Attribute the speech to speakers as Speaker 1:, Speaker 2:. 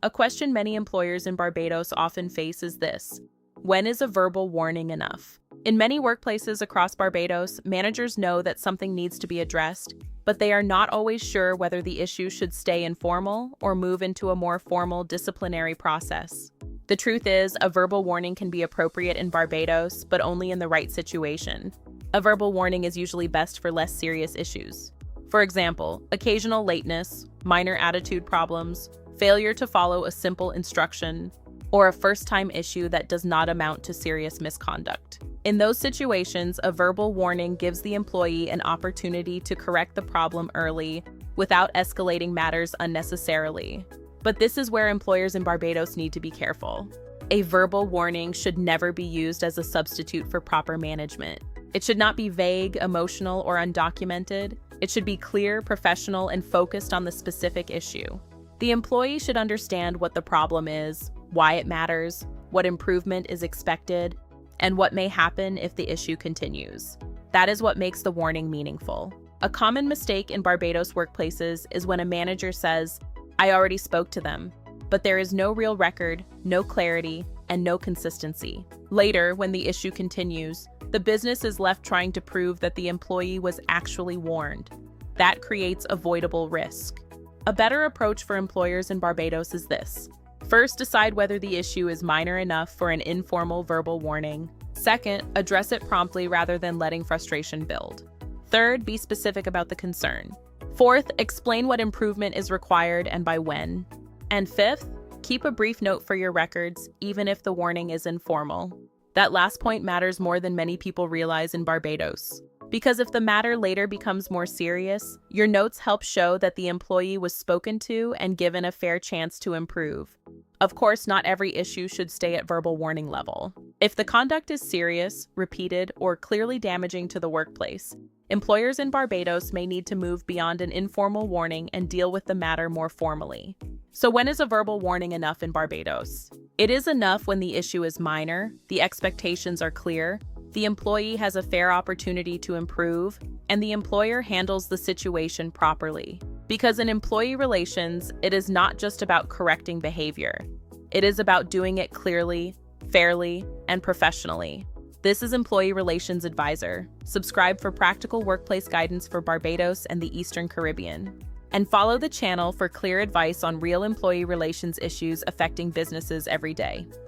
Speaker 1: A question many employers in Barbados often face is this: when is a verbal warning enough? In many workplaces across Barbados, managers know that something needs to be addressed, but they are not always sure whether the issue should stay informal or move into a more formal disciplinary process. The truth is, a verbal warning can be appropriate in Barbados, but only in the right situation. A verbal warning is usually best for less serious issues. For example, occasional lateness, minor attitude problems, failure to follow a simple instruction, or a first-time issue that does not amount to serious misconduct. In those situations, a verbal warning gives the employee an opportunity to correct the problem early without escalating matters unnecessarily. But this is where employers in Barbados need to be careful. A verbal warning should never be used as a substitute for proper management. It should not be vague, emotional, or undocumented. It should be clear, professional, and focused on the specific issue. The employee should understand what the problem is, why it matters, what improvement is expected, and what may happen if the issue continues. That is what makes the warning meaningful. A common mistake in Barbados workplaces is when a manager says, "I already spoke to them," but there is no real record, no clarity, and no consistency. Later, when the issue continues, the business is left trying to prove that the employee was actually warned. That creates avoidable risk. A better approach for employers in Barbados is this. First, decide whether the issue is minor enough for an informal verbal warning. Second, address it promptly rather than letting frustration build. Third, be specific about the concern. Fourth, explain what improvement is required and by when. And fifth, keep a brief note for your records, even if the warning is informal. That last point matters more than many people realize in Barbados. Because if the matter later becomes more serious, your notes help show that the employee was spoken to and given a fair chance to improve. Of course, not every issue should stay at verbal warning level. If the conduct is serious, repeated, or clearly damaging to the workplace, employers in Barbados may need to move beyond an informal warning and deal with the matter more formally. So when is a verbal warning enough in Barbados? It is enough when the issue is minor, the expectations are clear, the employee has a fair opportunity to improve, and the employer handles the situation properly. Because in employee relations, it is not just about correcting behavior. It is about doing it clearly, fairly, and professionally. This is Employee Relations Advisor. Subscribe for practical workplace guidance for Barbados and the Eastern Caribbean. And follow the channel for clear advice on real employee relations issues affecting businesses every day.